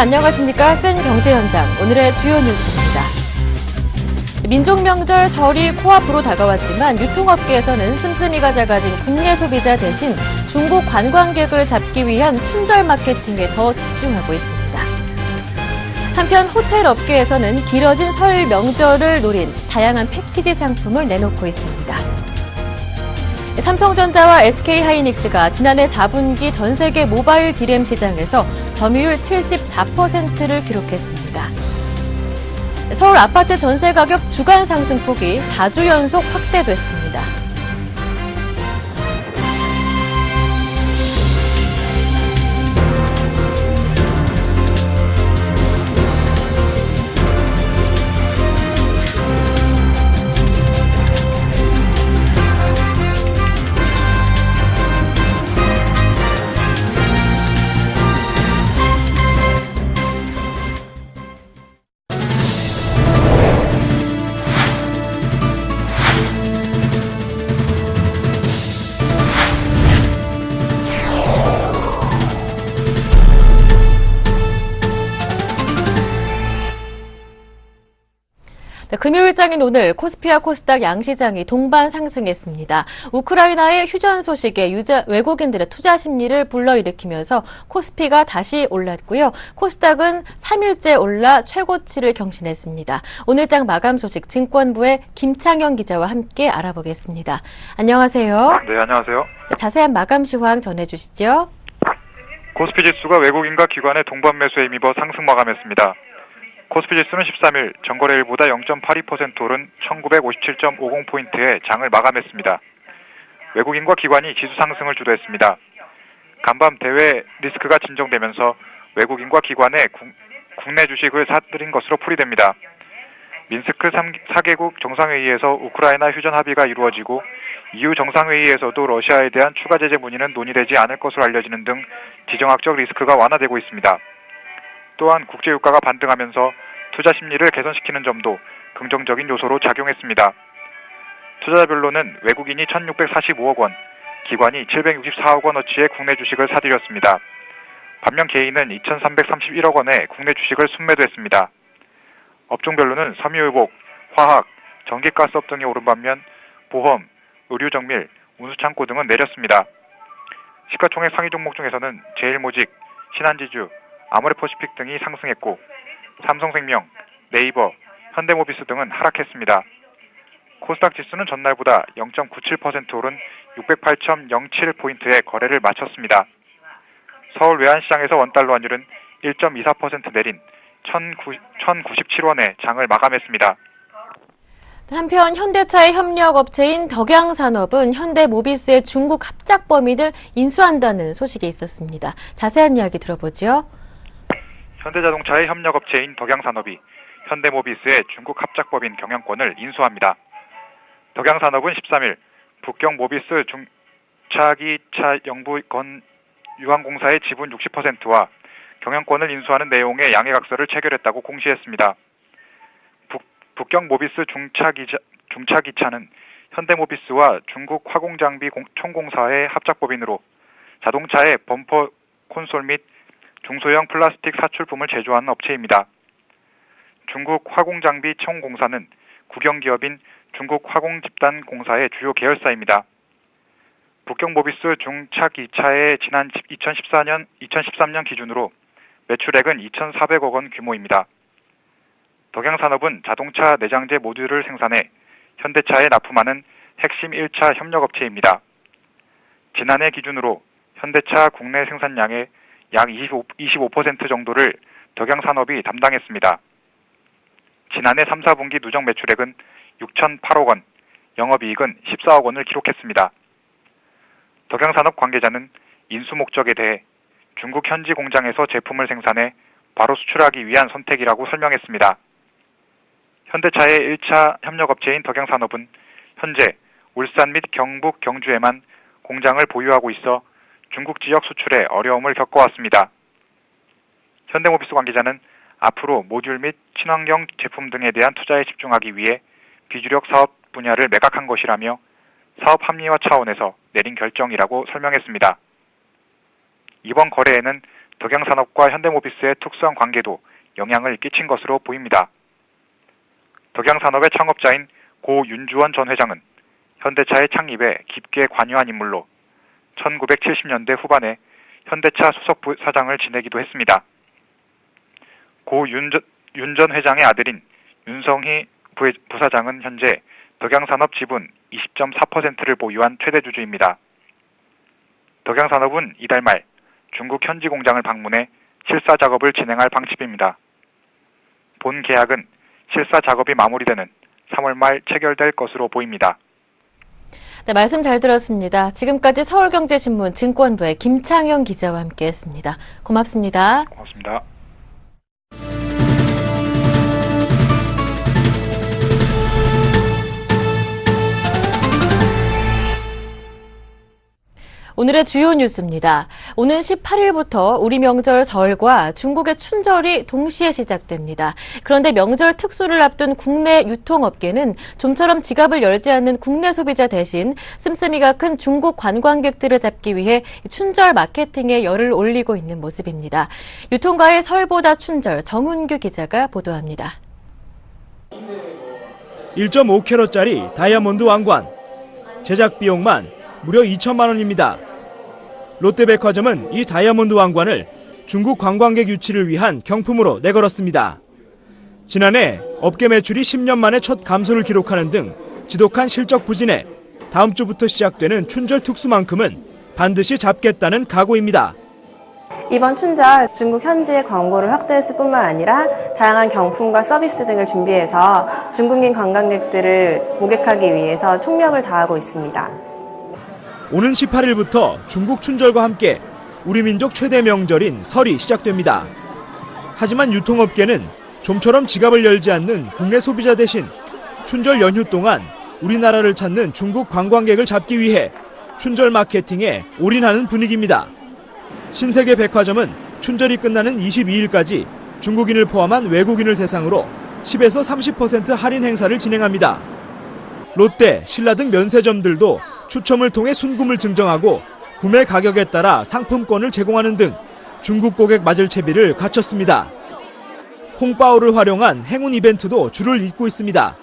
안녕하십니까. 센 경제 현장, 오늘의 주요 뉴스입니다. 민족명절 설이 코앞으로 다가왔지만 유통업계에서는 씀씀이가 작아진 국내 소비자 대신 중국 관광객을 잡기 위한 춘절 마케팅에 더 집중하고 있습니다. 한편 호텔 업계에서는 길어진 설 명절을 노린 다양한 패키지 상품을 내놓고 있습니다. 삼성전자와 SK하이닉스가 지난해 4분기 전 세계 모바일 DRAM 시장에서 점유율 74%를 기록했습니다. 서울 아파트 전세 가격 주간 상승폭이 4주 연속 확대됐습니다. 금요일장인 오늘 코스피와 코스닥 양시장이 동반 상승했습니다. 우크라이나의 휴전 소식에 외국인들의 투자 심리를 불러일으키면서 코스피가 다시 올랐고요. 코스닥은 3일째 올라 최고치를 경신했습니다. 오늘장 마감 소식 증권부의 김창현 기자와 함께 알아보겠습니다. 안녕하세요. 네, 안녕하세요. 자세한 마감 시황 전해주시죠. 코스피 지수가 외국인과 기관의 동반 매수에 힘입어 상승 마감했습니다. 코스피 지수는 13일 전거래일보다 0.82% 오른 1957.50포인트의 장을 마감했습니다. 외국인과 기관이 지수 상승을 주도했습니다. 간밤 대외 리스크가 진정되면서 외국인과 기관의 국내 주식을 사들인 것으로 풀이됩니다. 민스크 4개국 정상회의에서 우크라이나 휴전 합의가 이루어지고 EU 정상회의에서도 러시아에 대한 추가 제재 문의는 논의되지 않을 것으로 알려지는 등 지정학적 리스크가 완화되고 있습니다. 또한 국제유가가 반등하면서 투자 심리를 개선시키는 점도 긍정적인 요소로 작용했습니다. 투자자별로는 외국인이 1,645억 원, 기관이 764억 원어치의 국내 주식을 사들였습니다. 반면 개인은 2,331억 원의 국내 주식을 순매도했습니다. 업종별로는 섬유유복, 화학, 전기가스업 등이 오른 반면 보험, 의류정밀, 운수창고 등은 내렸습니다. 시가총액 상위 종목 중에서는 제일모직, 신한지주, 아모레퍼시픽 등이 상승했고 삼성생명, 네이버, 현대모비스 등은 하락했습니다. 코스닥 지수는 전날보다 0.97% 오른 608.07포인트의 거래를 마쳤습니다. 서울 외환시장에서 원달러 환율은 1.24% 내린 1,097원에 장을 마감했습니다. 한편 현대차의 협력업체인 덕양산업은 현대모비스의 중국 합작 범위를 인수한다는 소식이 있었습니다. 자세한 이야기 들어보죠. 현대자동차의 협력업체인 덕양산업이 현대모비스의 중국 합작법인 경영권을 인수합니다. 덕양산업은 13일 북경모비스 중차기차 영부권 유한공사의 지분 60%와 경영권을 인수하는 내용의 양해각서를 체결했다고 공시했습니다. 북경모비스 중차기차는 현대모비스와 중국 화공장비 총공사의 합작법인으로 자동차의 범퍼 콘솔 및 중소형 플라스틱 사출품을 제조하는 업체입니다. 중국 화공장비 총공사는 국영기업인 중국 화공집단공사의 주요 계열사입니다. 북경모비스 중차기차의 지난 2013년 기준으로 매출액은 2,400억 원 규모입니다. 덕양산업은 자동차 내장재 모듈을 생산해 현대차에 납품하는 핵심 1차 협력업체입니다. 지난해 기준으로 현대차 국내 생산량의 약 25% 정도를 덕양산업이 담당했습니다. 지난해 3, 4분기 누적 매출액은 6,008억 원, 영업이익은 14억 원을 기록했습니다. 덕양산업 관계자는 인수 목적에 대해 중국 현지 공장에서 제품을 생산해 바로 수출하기 위한 선택이라고 설명했습니다. 현대차의 1차 협력업체인 덕양산업은 현재 울산 및 경북, 경주에만 공장을 보유하고 있어 중국 지역 수출에 어려움을 겪어왔습니다. 현대모비스 관계자는 앞으로 모듈 및 친환경 제품 등에 대한 투자에 집중하기 위해 비주력 사업 분야를 매각한 것이라며 사업 합리화 차원에서 내린 결정이라고 설명했습니다. 이번 거래에는 덕양산업과 현대모비스의 특수한 관계도 영향을 끼친 것으로 보입니다. 덕양산업의 창업자인 고 윤주원 전 회장은 현대차의 창립에 깊게 관여한 인물로 1970년대 후반에 현대차 수석 부사장을 지내기도 했습니다. 고 윤 전 회장의 아들인 윤성희 부사장은 현재 덕양산업 지분 20.4%를 보유한 최대 주주입니다. 덕양산업은 이달 말 중국 현지 공장을 방문해 실사 작업을 진행할 방침입니다. 본 계약은 실사 작업이 마무리되는 3월 말 체결될 것으로 보입니다. 네, 말씀 잘 들었습니다. 지금까지 서울경제신문 증권부의 김창현 기자와 함께했습니다. 고맙습니다. 고맙습니다. 오늘의 주요 뉴스입니다. 오는 18일부터 우리 명절 설과 중국의 춘절이 동시에 시작됩니다. 그런데 명절 특수를 앞둔 국내 유통업계는 좀처럼 지갑을 열지 않는 국내 소비자 대신 씀씀이가 큰 중국 관광객들을 잡기 위해 춘절 마케팅에 열을 올리고 있는 모습입니다. 유통가의 설보다 춘절, 정훈규 기자가 보도합니다. 1.5캐럿짜리 다이아몬드 왕관. 제작 비용만 무려 2천만 원입니다. 롯데백화점은 이 다이아몬드 왕관을 중국 관광객 유치를 위한 경품으로 내걸었습니다. 지난해 업계 매출이 10년 만에 첫 감소를 기록하는 등 지독한 실적 부진에 다음 주부터 시작되는 춘절 특수만큼은 반드시 잡겠다는 각오입니다. 이번 춘절 중국 현지의 광고를 확대했을 뿐만 아니라 다양한 경품과 서비스 등을 준비해서 중국인 관광객들을 모객하기 위해서 총력을 다하고 있습니다. 오는 18일부터 중국 춘절과 함께 우리 민족 최대 명절인 설이 시작됩니다. 하지만 유통업계는 좀처럼 지갑을 열지 않는 국내 소비자 대신 춘절 연휴 동안 우리나라를 찾는 중국 관광객을 잡기 위해 춘절 마케팅에 올인하는 분위기입니다. 신세계 백화점은 춘절이 끝나는 22일까지 중국인을 포함한 외국인을 대상으로 10에서 30% 할인 행사를 진행합니다. 롯데, 신라 등 면세점들도 추첨을 통해 순금을 증정하고 구매 가격에 따라 상품권을 제공하는 등 중국 고객 맞을 채비를 갖췄습니다. 홍바오를 활용한 행운 이벤트도 줄을 잇고 있습니다.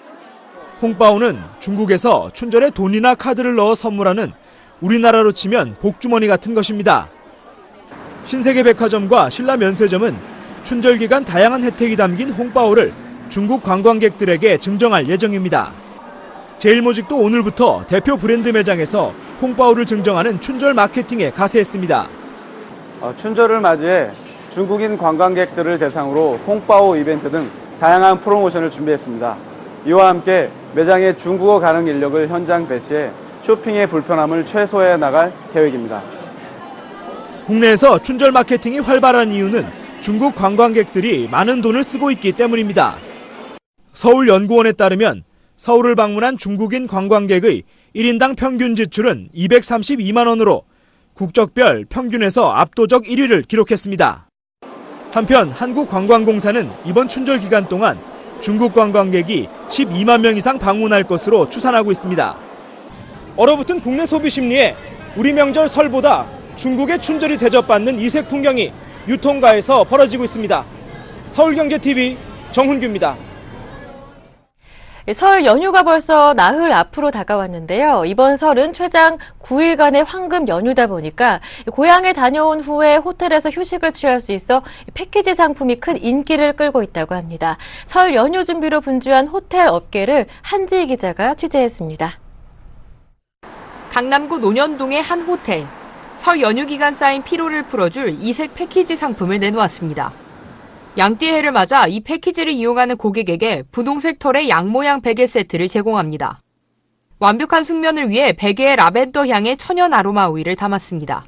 홍바오는 중국에서 춘절에 돈이나 카드를 넣어 선물하는 우리나라로 치면 복주머니 같은 것입니다. 신세계백화점과 신라 면세점은 춘절 기간 다양한 혜택이 담긴 홍바오를 중국 관광객들에게 증정할 예정입니다. 제일모직도 오늘부터 대표 브랜드 매장에서 홍바오를 증정하는 춘절 마케팅에 가세했습니다. 춘절을 맞이해 중국인 관광객들을 대상으로 홍바오 이벤트 등 다양한 프로모션을 준비했습니다. 이와 함께 매장의 중국어 가능 인력을 현장 배치해 쇼핑의 불편함을 최소화해 나갈 계획입니다. 국내에서 춘절 마케팅이 활발한 이유는 중국 관광객들이 많은 돈을 쓰고 있기 때문입니다. 서울연구원에 따르면 서울을 방문한 중국인 관광객의 1인당 평균 지출은 232만 원으로 국적별 평균에서 압도적 1위를 기록했습니다. 한편 한국관광공사는 이번 춘절 기간 동안 중국 관광객이 12만 명 이상 방문할 것으로 추산하고 있습니다. 얼어붙은 국내 소비 심리에 우리 명절 설보다 중국의 춘절이 대접받는 이색 풍경이 유통가에서 벌어지고 있습니다. 서울경제TV 정훈규입니다. 설 연휴가 벌써 나흘 앞으로 다가왔는데요. 이번 설은 최장 9일간의 황금 연휴다 보니까 고향에 다녀온 후에 호텔에서 휴식을 취할 수 있어 패키지 상품이 큰 인기를 끌고 있다고 합니다. 설 연휴 준비로 분주한 호텔 업계를 한지희 기자가 취재했습니다. 강남구 논현동의 한 호텔. 설 연휴 기간 쌓인 피로를 풀어줄 이색 패키지 상품을 내놓았습니다. 양띠해를 맞아 이 패키지를 이용하는 고객에게 분홍색 털의 양 모양 베개 세트를 제공합니다. 완벽한 숙면을 위해 베개에 라벤더 향의 천연 아로마 오일을 담았습니다.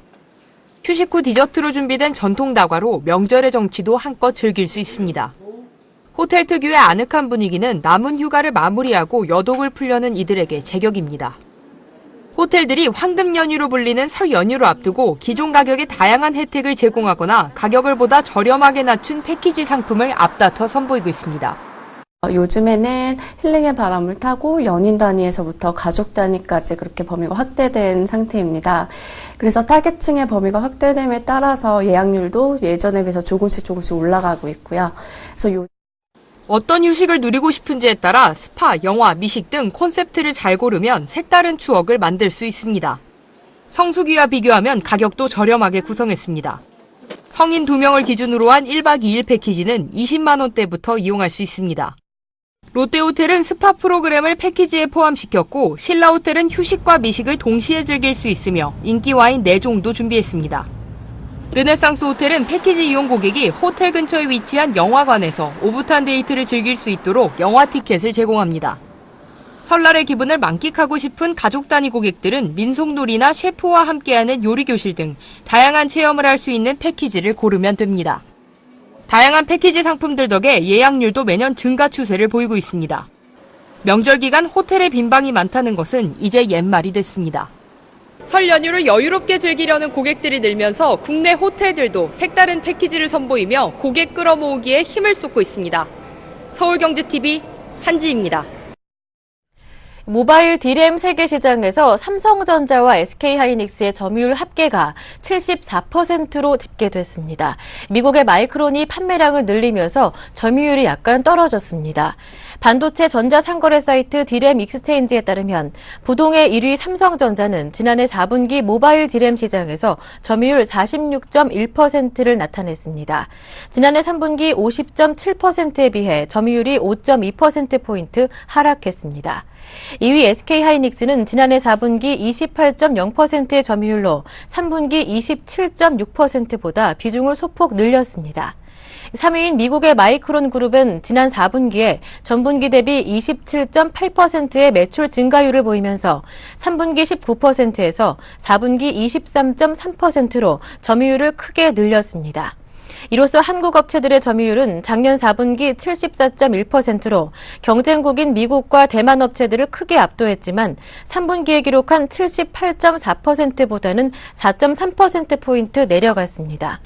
휴식 후 디저트로 준비된 전통 다과로 명절의 정취도 한껏 즐길 수 있습니다. 호텔 특유의 아늑한 분위기는 남은 휴가를 마무리하고 여독을 풀려는 이들에게 제격입니다. 호텔들이 황금 연휴로 불리는 설 연휴를 앞두고 기존 가격의 다양한 혜택을 제공하거나 가격을 보다 저렴하게 낮춘 패키지 상품을 앞다퉈 선보이고 있습니다. 요즘에는 힐링의 바람을 타고 연인 단위에서부터 가족 단위까지 그렇게 범위가 확대된 상태입니다. 그래서 타겟층의 범위가 확대됨에 따라서 예약률도 예전에 비해서 조금씩 올라가고 있고요. 그래서 어떤 휴식을 누리고 싶은지에 따라 스파, 영화, 미식 등 콘셉트를 잘 고르면 색다른 추억을 만들 수 있습니다. 성수기와 비교하면 가격도 저렴하게 구성했습니다. 성인 2명을 기준으로 한 1박 2일 패키지는 20만 원대부터 이용할 수 있습니다. 롯데호텔은 스파 프로그램을 패키지에 포함시켰고 신라호텔은 휴식과 미식을 동시에 즐길 수 있으며 인기 와인 4종도 준비했습니다. 르네상스 호텔은 패키지 이용 고객이 호텔 근처에 위치한 영화관에서 오붓한 데이트를 즐길 수 있도록 영화 티켓을 제공합니다. 설날의 기분을 만끽하고 싶은 가족 단위 고객들은 민속놀이나 셰프와 함께하는 요리교실 등 다양한 체험을 할 수 있는 패키지를 고르면 됩니다. 다양한 패키지 상품들 덕에 예약률도 매년 증가 추세를 보이고 있습니다. 명절 기간 호텔에 빈방이 많다는 것은 이제 옛말이 됐습니다. 설 연휴를 여유롭게 즐기려는 고객들이 늘면서 국내 호텔들도 색다른 패키지를 선보이며 고객 끌어모으기에 힘을 쏟고 있습니다. 서울경제TV 한지입니다. 모바일 D램 세계 시장에서 삼성전자와 SK하이닉스의 점유율 합계가 74%로 집계됐습니다. 미국의 마이크론이 판매량을 늘리면서 점유율이 약간 떨어졌습니다. 반도체 전자상거래 사이트 D램 익스체인지에 따르면 부동의 1위 삼성전자는 지난해 4분기 모바일 D램 시장에서 점유율 46.1%를 나타냈습니다. 지난해 3분기 50.7%에 비해 점유율이 5.2%포인트 하락했습니다. 2위 SK하이닉스는 지난해 4분기 28.0%의 점유율로 3분기 27.6%보다 비중을 소폭 늘렸습니다. 3위인 미국의 마이크론 그룹은 지난 4분기에 전분기 대비 27.8%의 매출 증가율을 보이면서 3분기 19%에서 4분기 23.3%로 점유율을 크게 늘렸습니다. 이로써 한국 업체들의 점유율은 작년 4분기 74.1%로 경쟁국인 미국과 대만 업체들을 크게 압도했지만 3분기에 기록한 78.4%보다는 4.3%포인트 내려갔습니다.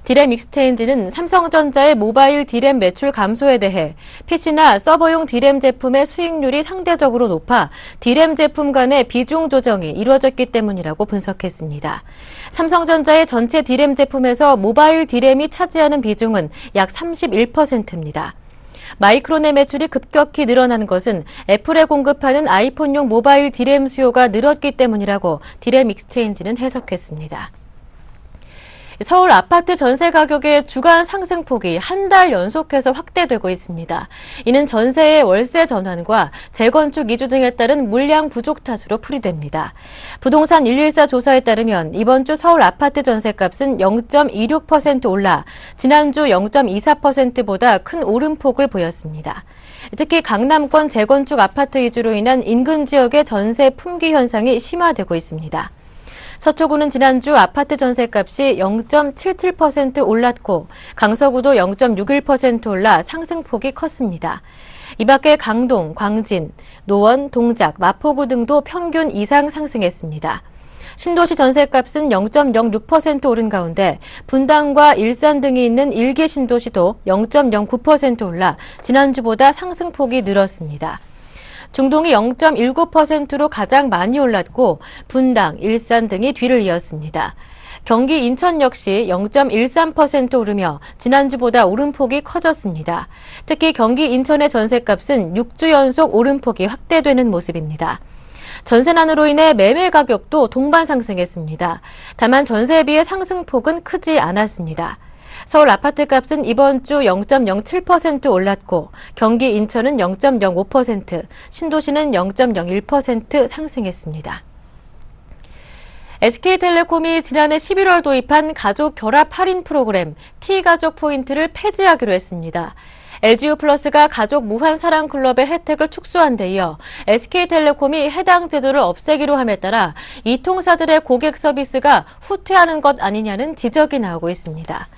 D램 익스체인지는 삼성전자의 모바일 D램 매출 감소에 대해 PC나 서버용 D램 제품의 수익률이 상대적으로 높아 D램 제품 간의 비중 조정이 이루어졌기 때문이라고 분석했습니다. 삼성전자의 전체 D램 제품에서 모바일 D램이 차지하는 비중은 약 31%입니다. 마이크론의 매출이 급격히 늘어난 것은 애플에 공급하는 아이폰용 모바일 D램 수요가 늘었기 때문이라고 D램 익스체인지는 해석했습니다. 서울 아파트 전세 가격의 주간 상승폭이 한 달 연속해서 확대되고 있습니다. 이는 전세의 월세 전환과 재건축 이주 등에 따른 물량 부족 탓으로 풀이됩니다. 부동산 114 조사에 따르면 이번 주 서울 아파트 전세값은 0.26% 올라 지난주 0.24%보다 큰 오름폭을 보였습니다. 특히 강남권 재건축 아파트 이주로 인한 인근 지역의 전세 품귀 현상이 심화되고 있습니다. 서초구는 지난주 아파트 전세값이 0.77% 올랐고 강서구도 0.61% 올라 상승폭이 컸습니다. 이 밖에 강동, 광진, 노원, 동작, 마포구 등도 평균 이상 상승했습니다. 신도시 전세값은 0.06% 오른 가운데 분당과 일산 등이 있는 일개 신도시도 0.09% 올라 지난주보다 상승폭이 늘었습니다. 중동이 0.19%로 가장 많이 올랐고 분당, 일산 등이 뒤를 이었습니다. 경기 인천 역시 0.13% 오르며 지난주보다 오름폭이 커졌습니다. 특히 경기 인천의 전세값은 6주 연속 오름폭이 확대되는 모습입니다. 전세난으로 인해 매매 가격도 동반 상승했습니다. 다만 전세에 비해 상승폭은 크지 않았습니다. 서울 아파트값은 이번 주 0.07% 올랐고 경기 인천은 0.05%, 신도시는 0.01% 상승했습니다. SK텔레콤이 지난해 11월 도입한 가족 결합 할인 프로그램 T가족 포인트를 폐지하기로 했습니다. LGU 플러스가 가족 무한 사랑 클럽의 혜택을 축소한 데 이어 SK텔레콤이 해당 제도를 없애기로 함에 따라 이 통사들의 고객 서비스가 후퇴하는 것 아니냐는 지적이 나오고 있습니다.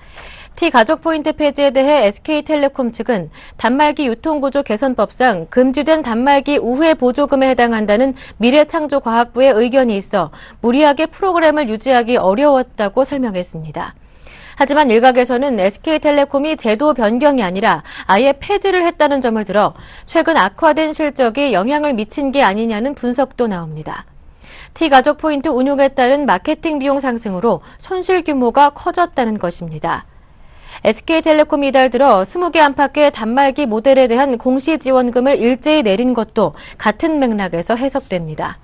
T가족 포인트 폐지에 대해 SK텔레콤 측은 단말기 유통구조 개선법상 금지된 단말기 우회 보조금에 해당한다는 미래창조과학부의 의견이 있어 무리하게 프로그램을 유지하기 어려웠다고 설명했습니다. 하지만 일각에서는 SK텔레콤이 제도 변경이 아니라 아예 폐지를 했다는 점을 들어 최근 악화된 실적에 영향을 미친 게 아니냐는 분석도 나옵니다. T가족 포인트 운용에 따른 마케팅 비용 상승으로 손실 규모가 커졌다는 것입니다. SK텔레콤이 이달 들어 20개 안팎의 단말기 모델에 대한 공시지원금을 일제히 내린 것도 같은 맥락에서 해석됩니다.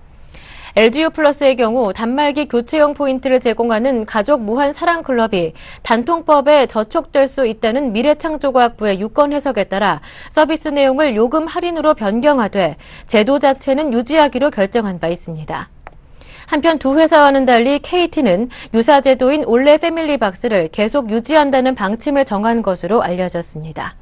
LGU 플러스의 경우 단말기 교체용 포인트를 제공하는 가족 무한 사랑 클럽이 단통법에 저촉될 수 있다는 미래창조과학부의 유권 해석에 따라 서비스 내용을 요금 할인으로 변경하되 제도 자체는 유지하기로 결정한 바 있습니다. 한편 두 회사와는 달리 KT는 유사 제도인 올레 패밀리박스를 계속 유지한다는 방침을 정한 것으로 알려졌습니다.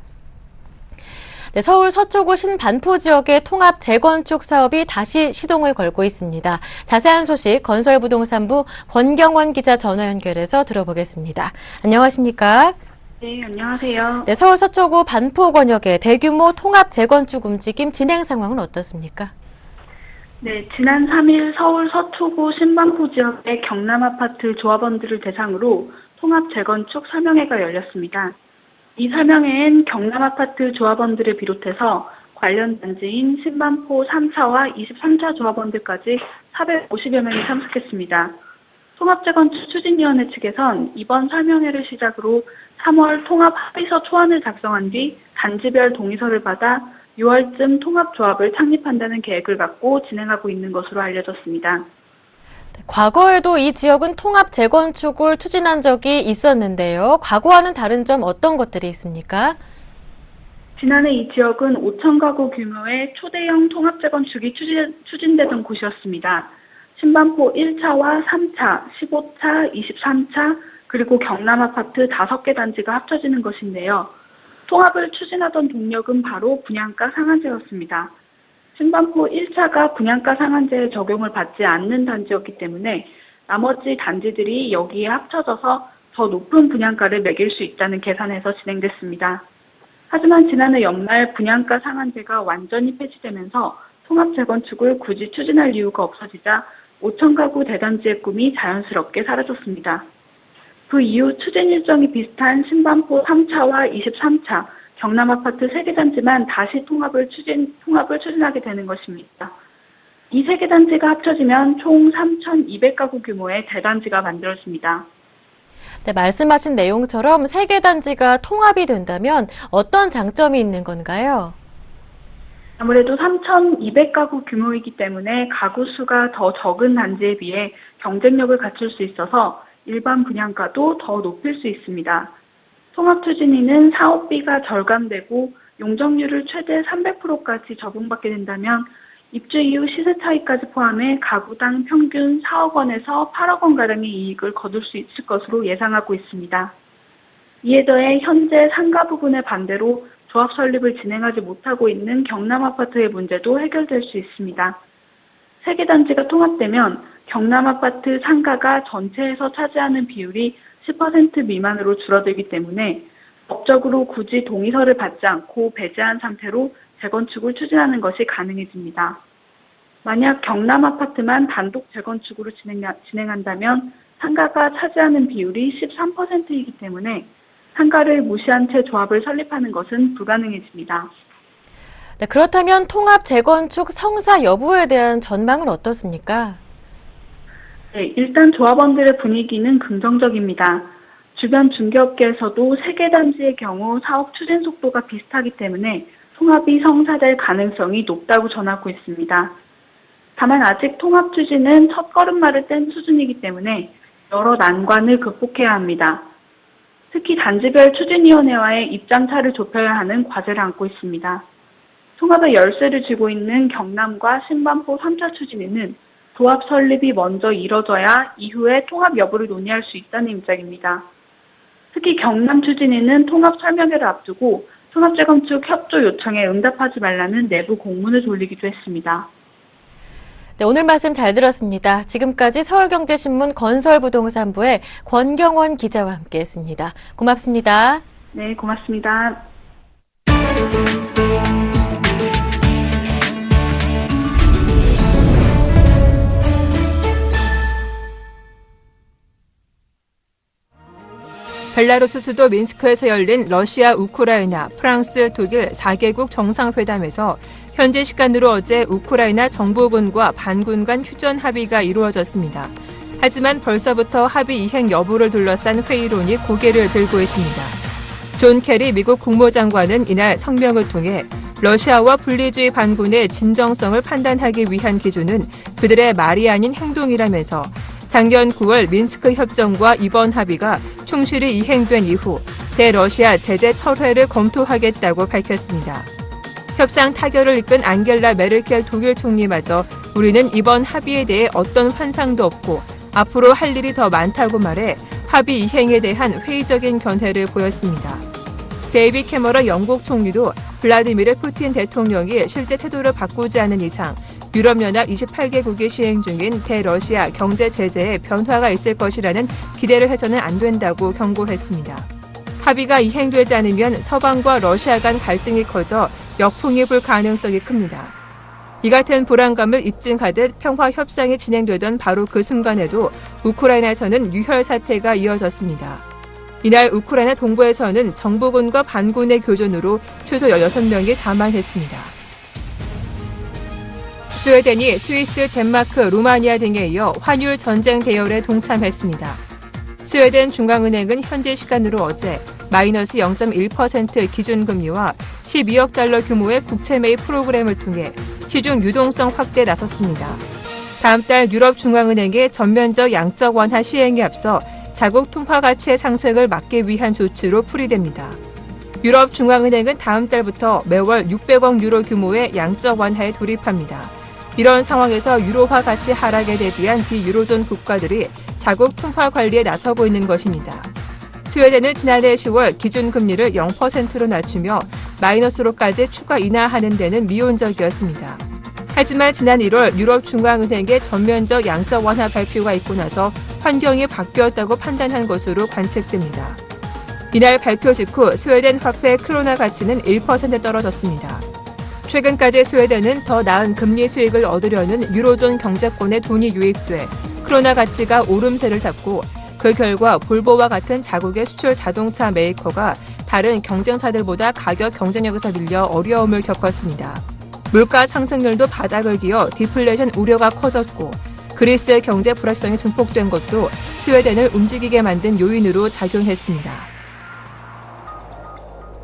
네, 서울 서초구 신반포 지역의 통합 재건축 사업이 다시 시동을 걸고 있습니다. 자세한 소식 건설부동산부 권경원 기자 전화 연결해서 들어보겠습니다. 안녕하십니까? 네, 안녕하세요. 네, 서울 서초구 반포 권역의 대규모 통합 재건축 움직임 진행 상황은 어떻습니까? 네, 지난 3일 서울 서초구 신반포 지역의 경남아파트 조합원들을 대상으로 통합 재건축 설명회가 열렸습니다. 이 설명회엔 경남아파트 조합원들을 비롯해서 관련 단지인 신반포 3차와 23차 조합원들까지 450여 명이 참석했습니다. 통합재건축 추진위원회 측에선 이번 설명회를 시작으로 3월 통합 합의서 초안을 작성한 뒤 단지별 동의서를 받아 6월쯤 통합조합을 창립한다는 계획을 갖고 진행하고 있는 것으로 알려졌습니다. 과거에도 이 지역은 통합 재건축을 추진한 적이 있었는데요. 과거와는 다른 점 어떤 것들이 있습니까? 지난해 이 지역은 5천 가구 규모의 초대형 통합 재건축이 추진되던 곳이었습니다. 신반포 1차와 3차, 15차, 23차, 그리고 경남아파트 5개 단지가 합쳐지는 것인데요. 통합을 추진하던 동력은 바로 분양가 상한제였습니다. 신반포 1차가 분양가 상한제의 적용을 받지 않는 단지였기 때문에 나머지 단지들이 여기에 합쳐져서 더 높은 분양가를 매길 수 있다는 계산에서 진행됐습니다. 하지만 지난해 연말 분양가 상한제가 완전히 폐지되면서 통합 재건축을 굳이 추진할 이유가 없어지자 5천 가구 대단지의 꿈이 자연스럽게 사라졌습니다. 그 이후 추진 일정이 비슷한 신반포 3차와 23차, 경남아파트 3개 단지만 다시 통합을 추진하게 되는 것입니다. 이 3개 단지가 합쳐지면 총 3,200가구 규모의 대단지가 만들어집니다. 네, 말씀하신 내용처럼 3개 단지가 통합이 된다면 어떤 장점이 있는 건가요? 아무래도 3,200가구 규모이기 때문에 가구 수가 더 적은 단지에 비해 경쟁력을 갖출 수 있어서 일반 분양가도 더 높일 수 있습니다. 통합추진위는 사업비가 절감되고 용적률을 최대 300%까지 적용받게 된다면 입주 이후 시세 차익까지 포함해 가구당 평균 4억 원에서 8억 원가량의 이익을 거둘 수 있을 것으로 예상하고 있습니다. 이에 더해 현재 상가 부분의 반대로 조합 설립을 진행하지 못하고 있는 경남아파트의 문제도 해결될 수 있습니다. 3개 단지가 통합되면 경남아파트 상가가 전체에서 차지하는 비율이 10% 미만으로 줄어들기 때문에 법적으로 굳이 동의서를 받지 않고 배제한 상태로 재건축을 추진하는 것이 가능해집니다. 만약 경남아파트만 단독 재건축으로 진행한다면 상가가 차지하는 비율이 13%이기 때문에 상가를 무시한 채 조합을 설립하는 것은 불가능해집니다. 네, 그렇다면 통합 재건축 성사 여부에 대한 전망은 어떻습니까? 네, 일단 조합원들의 분위기는 긍정적입니다. 주변 중개업계에서도 3개 단지의 경우 사업 추진 속도가 비슷하기 때문에 통합이 성사될 가능성이 높다고 전하고 있습니다. 다만 아직 통합 추진은 첫걸음마를 뗀 수준이기 때문에 여러 난관을 극복해야 합니다. 특히 단지별 추진위원회와의 입장차를 좁혀야 하는 과제를 안고 있습니다. 통합의 열쇠를 쥐고 있는 경남과 신반포 3차 추진위는 조합 설립이 먼저 이뤄져야 이후에 통합 여부를 논의할 수 있다는 입장입니다. 특히 경남 추진위는 통합 설명회를 앞두고 통합재건축 협조 요청에 응답하지 말라는 내부 공문을 돌리기도 했습니다. 네, 오늘 말씀 잘 들었습니다. 지금까지 서울경제신문 건설부동산부의 권경원 기자와 함께했습니다. 고맙습니다. 네, 고맙습니다. 벨라루스 수도 민스크에서 열린 러시아, 우크라이나, 프랑스, 독일 4개국 정상회담에서 현지 시간으로 어제 우크라이나 정부군과 반군 간 휴전 합의가 이루어졌습니다. 하지만 벌써부터 합의 이행 여부를 둘러싼 회의론이 고개를 들고 있습니다. 존 케리 미국 국무장관은 이날 성명을 통해 러시아와 분리주의 반군의 진정성을 판단하기 위한 기준은 그들의 말이 아닌 행동이라면서 작년 9월 민스크 협정과 이번 합의가 충실히 이행된 이후 대러시아 제재 철회를 검토하겠다고 밝혔습니다. 협상 타결을 이끈 앙겔라 메르켈 독일 총리마저 우리는 이번 합의에 대해 어떤 환상도 없고 앞으로 할 일이 더 많다고 말해 합의 이행에 대한 회의적인 견해를 보였습니다. 데이빗 캐머런 영국 총리도 블라디미르 푸틴 대통령이 실제 태도를 바꾸지 않는 이상 유럽연합 28개국이 시행 중인 대러시아 경제 제재에 변화가 있을 것이라는 기대를 해서는 안 된다고 경고했습니다. 합의가 이행되지 않으면 서방과 러시아 간 갈등이 커져 역풍이 불 가능성이 큽니다. 이 같은 불안감을 입증하듯 평화 협상이 진행되던 바로 그 순간에도 우크라이나에서는 유혈 사태가 이어졌습니다. 이날 우크라이나 동부에서는 정부군과 반군의 교전으로 최소 6명이 사망했습니다. 스웨덴이 스위스, 덴마크, 루마니아 등에 이어 환율 전쟁 대열에 동참했습니다. 스웨덴 중앙은행은 현지 시간으로 어제 마이너스 0.1% 기준금리와 12억 달러 규모의 국채 매입 프로그램을 통해 시중 유동성 확대에 나섰습니다. 다음 달 유럽중앙은행의 전면적 양적 완화 시행에 앞서 자국 통화 가치의 상승을 막기 위한 조치로 풀이됩니다. 유럽중앙은행은 다음 달부터 매월 600억 유로 규모의 양적 완화에 돌입합니다. 이런 상황에서 유로화 가치 하락에 대비한 비유로존 국가들이 자국 통화 관리에 나서고 있는 것입니다. 스웨덴은 지난해 10월 기준금리를 0%로 낮추며 마이너스로까지 추가 인하하는 데는 미온적이었습니다. 하지만 지난 1월 유럽중앙은행의 전면적 양적 완화 발표가 있고 나서 환경이 바뀌었다고 판단한 것으로 관측됩니다. 이날 발표 직후 스웨덴 화폐 크로나 가치는 1% 떨어졌습니다. 최근까지 스웨덴은 더 나은 금리 수익을 얻으려는 유로존 경제권에 돈이 유입돼 크로나 가치가 오름세를 탔고 그 결과 볼보와 같은 자국의 수출 자동차 메이커가 다른 경쟁사들보다 가격 경쟁력에서 밀려 어려움을 겪었습니다. 물가 상승률도 바닥을 기어 디플레이션 우려가 커졌고 그리스의 경제 불확실성이 증폭된 것도 스웨덴을 움직이게 만든 요인으로 작용했습니다.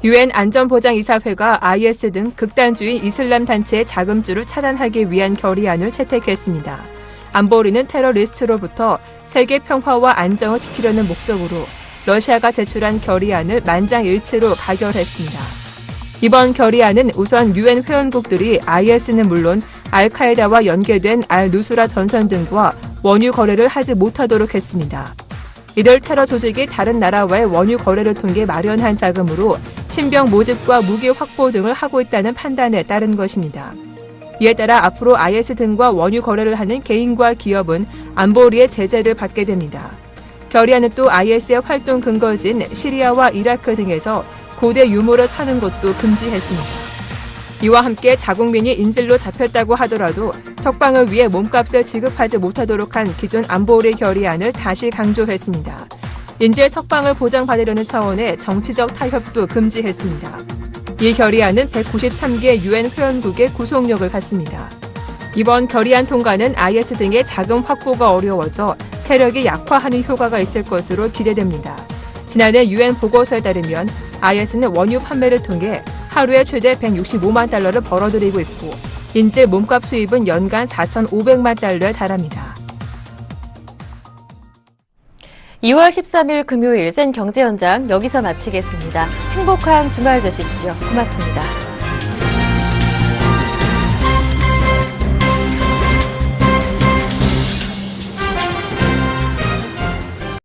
유엔 안전보장이사회가 IS 등 극단주의 이슬람 단체의 자금줄을 차단하기 위한 결의안을 채택했습니다. 안보리는 테러리스트로부터 세계 평화와 안정을 지키려는 목적으로 러시아가 제출한 결의안을 만장일치로 가결했습니다. 이번 결의안은 우선 유엔 회원국들이 IS는 물론 알카에다와 연계된 알-누스라 전선 등과 원유 거래를 하지 못하도록 했습니다. 이들 테러 조직이 다른 나라와의 원유 거래를 통해 마련한 자금으로 신병 모집과 무기 확보 등을 하고 있다는 판단에 따른 것입니다. 이에 따라 앞으로 IS 등과 원유 거래를 하는 개인과 기업은 안보리의 제재를 받게 됩니다. 결의안은 또 IS의 활동 근거지인 시리아와 이라크 등에서 고대 유물을 사는 것도 금지했습니다. 이와 함께 자국민이 인질로 잡혔다고 하더라도 석방을 위해 몸값을 지급하지 못하도록 한 기존 안보리 결의안을 다시 강조했습니다. 인질 석방을 보장받으려는 차원의 정치적 타협도 금지했습니다. 이 결의안은 193개 유엔 회원국의 구속력을 갖습니다. 이번 결의안 통과는 IS 등의 자금 확보가 어려워져 세력이 약화하는 효과가 있을 것으로 기대됩니다. 지난해 유엔 보고서에 따르면 IS는 원유 판매를 통해 하루에 최대 165만 달러를 벌어들이고 있고 인질 몸값 수입은 연간 4,500만 달러에 달합니다. 2월 13일 금요일 센 경제 현장 여기서 마치겠습니다. 행복한 주말 되십시오. 고맙습니다.